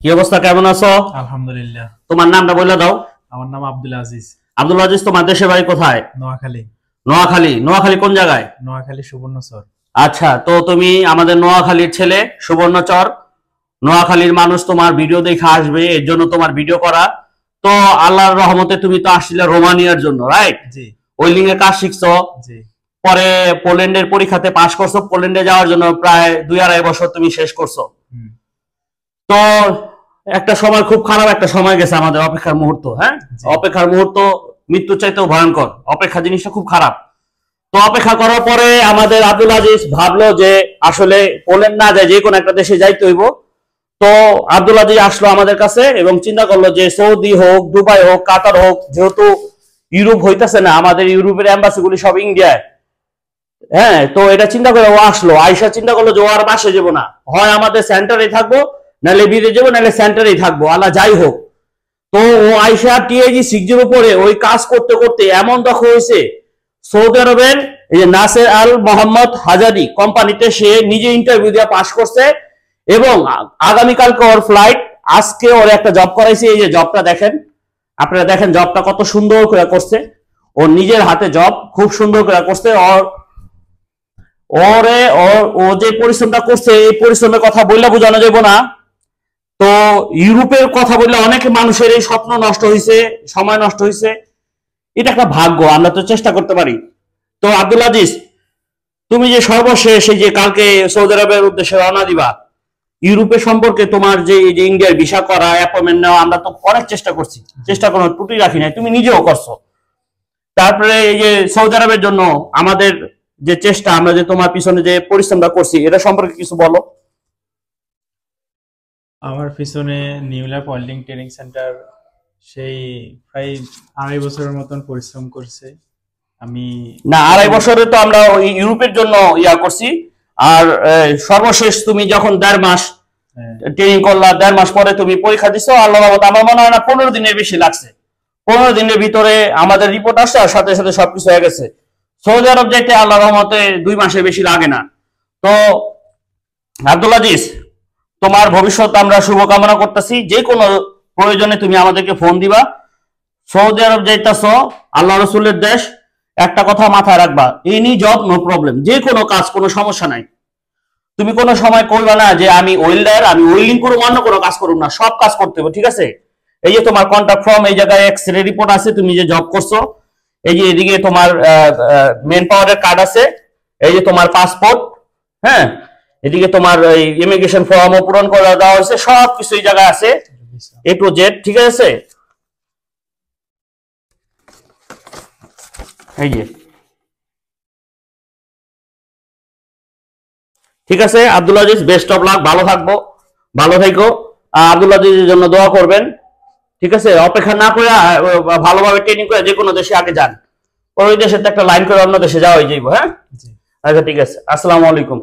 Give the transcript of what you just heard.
কি অবস্থা, কেমন আছো? আলহামদুলিল্লাহ। তোমার নামটা বলে দাও। আমার নাম আব্দুল আজিজ। আব্দুল আজিজ, তোমার দেশের বাড়ি কোথায়? নোয়াখালী। নোয়াখালী। নোয়াখালী কোন জায়গায়? নোয়াখালী সুবর্ণচর। আচ্ছা, তো তুমি আমাদের নোয়াখালীর ছেলে, সুবর্ণচর। নোয়াখালীর মানুষ তোমার ভিডিও দেখে আসবে, এর জন্য তোমার ভিডিও করা। তো আল্লাহর রহমতে তুমি তো আসছিলে রোমানিয়ার জন্য, রাইট? জি। ওয়েল্ডিং এর কাজ শিখছো। জি। পরে পোল্যান্ডের পরীক্ষাতে পাশ করছো, পোল্যান্ডে যাওয়ার জন্য প্রায় 2-2.5 বছর তুমি শেষ করছো। তো একটা সময়, খুব খারাপ একটা সময় গেছে আমাদের, অপেক্ষার মুহূর্ত। হ্যাঁ, অপেক্ষার মুহূর্ত মৃত্যু চাইতেও ভয়ঙ্কর। অপেক্ষা জিনিসটা খুব খারাপ। তো অপেক্ষা করার পরে আমাদের আব্দুল আজিজ ভাবলো যে আসলে পোল্যান্ড না যায় যে কোনো একটা দেশে যাইতে হইব। তো আব্দুল আজিজ আসলো আমাদের কাছে এবং চিন্তা করলো যে সৌদি হোক, দুবাই হোক, কাতার হোক, যেহেতু ইউরোপ হইতেছে না, আমাদের ইউরোপের এম্বাসি গুলি সব ইন্ডিয়ায়। হ্যাঁ, তো এটা চিন্তা করে ও আসলো। আয়সা চিন্তা করলো যে ও আর বাসে যাবো না, হয় আমাদের সেন্টারে থাকবো, নাহলে বিদে যাবো, নাহলে সেন্টারেই থাকবো, আল্লাহ যাই হোক। তো ও আয়সা টিআইজি 6 উপরে ওই কাজ করতে করতে এমন দক্ষ হয়েছে, সৌদি আরবের এই যে নাসের আল মোহাম্মদ হাজারি কোম্পানিতে সে নিজে ইন্টারভিউ দিয়ে পাশ করছে এবং আগামীকালকে ওর ফ্লাইট। আজকে ওর একটা জব করাইছে। এই যে জবটা দেখেন, আপনারা দেখেন জবটা কত সুন্দর করে করছে। ওর নিজের হাতে জব খুব সুন্দর করে করছে। ও যে পরিশ্রমটা করছে, এই পরিশ্রমের কথা বললে বোঝানো যাবো না। তো ইউরোপের কথা বললে অনেক মানুষের এই স্বপ্ন নষ্ট হয়েছে, সময় নষ্ট হয়েছে। এটা একটা ভাগ্য, আমরা তো চেষ্টা করতে পারি। তো আব্দুল আজিজ, তুমি যে সর্বশেষ এই যে কালকে সৌদি আরবের উদ্দেশ্যে রওনা দিবা, ইউরোপের সম্পর্কে তোমার যে এই যে ইন্ডিয়ার ভিসা করা, অ্যাপয়েন্টমেন্ট নেওয়া, আমরা তো অনেক চেষ্টা করছি, চেষ্টা কোনো ত্রুটি রাখি নাই, তুমি নিজেও করছো। তারপরে এই যে সৌদি আরবের জন্য আমাদের যে চেষ্টা, আমরা যে তোমার পিছনে যে পরিশ্রমটা করছি, এটা সম্পর্কে কিছু বলো। আমার পিছনে new life welding training centre সেই প্রায় 2.5 বছরের মতন পরিশ্রম করছে। আমি না, 2.5 বছরে তো আমরা ইউরোপের জন্য ইয়া করছি। আর সর্বশেষ তুমি যখন 1.5 মাস ট্রেনিং করলা, 1.5 মাস পরে তুমি পরীক্ষা দিছো, আল্লাহ রহমতে আমার মনে হয় না 15 দিনের বেশি লাগছে। 15 দিনের ভিতরে আমাদের রিপোর্ট আসছে আর সাথে সাথে সবকিছু হয়ে গেছে। সৌদি আরব যেতে আল্লাহ রহমতে 2 মাসের বেশি লাগে না। তো আব্দুল আজিজ, তোমার ভবিষ্যৎ আমরা শুভকামনা করতেছি। যে কোনো প্রয়োজনে তুমি আমাদেরকে ফোন দিবা। সৌদি আরব যাইতেছো, আল্লাহ রসুলের দেশ। একটা কথা মাথায় রাখবা, এনি জব নো প্রবলেম, যে কোনো কাজ কোনো সমস্যা নাই। তুমি কোনো সময় করবে না যে আমি ওয়েল্ডার, আমি ওয়েল্ডিং করবো, অন্য কোনো কাজ করবো না, সব কাজ করতে হবে, ঠিক আছে? এই যে তোমার কন্ট্রাক্ট ফর্ম, এই জায়গায় এক্সরে রিপোর্ট আছে, তুমি যে জব করছো। এই যে এদিকে তোমার মেন পাওয়ারের কার্ড আছে, এই যে তোমার পাসপোর্ট। হ্যাঁ, এদিকে তোমার ইমিগ্রেশন ফর্মও পূরণ করে দেওয়া হয়েছে, সব কিছু এই জায়গায় আছে, A to Z, ঠিক আছে? এই যে ঠিক আছে Abdul Aziz, best of luck, ভালো থাকবো, ভালো থাকো। আব্দুল আজিজের জন্য দোয়া করবেন, ঠিক আছে? অপেক্ষা না করে ভালোভাবে ট্রেনিং করে যে কোনো দেশে আগে যান। ওই দেশে একটা লাইন করে অন্য দেশে যাওয়াই যাইব। হ্যাঁ, আচ্ছা, ঠিক আছে। আসসালামু আলাইকুম।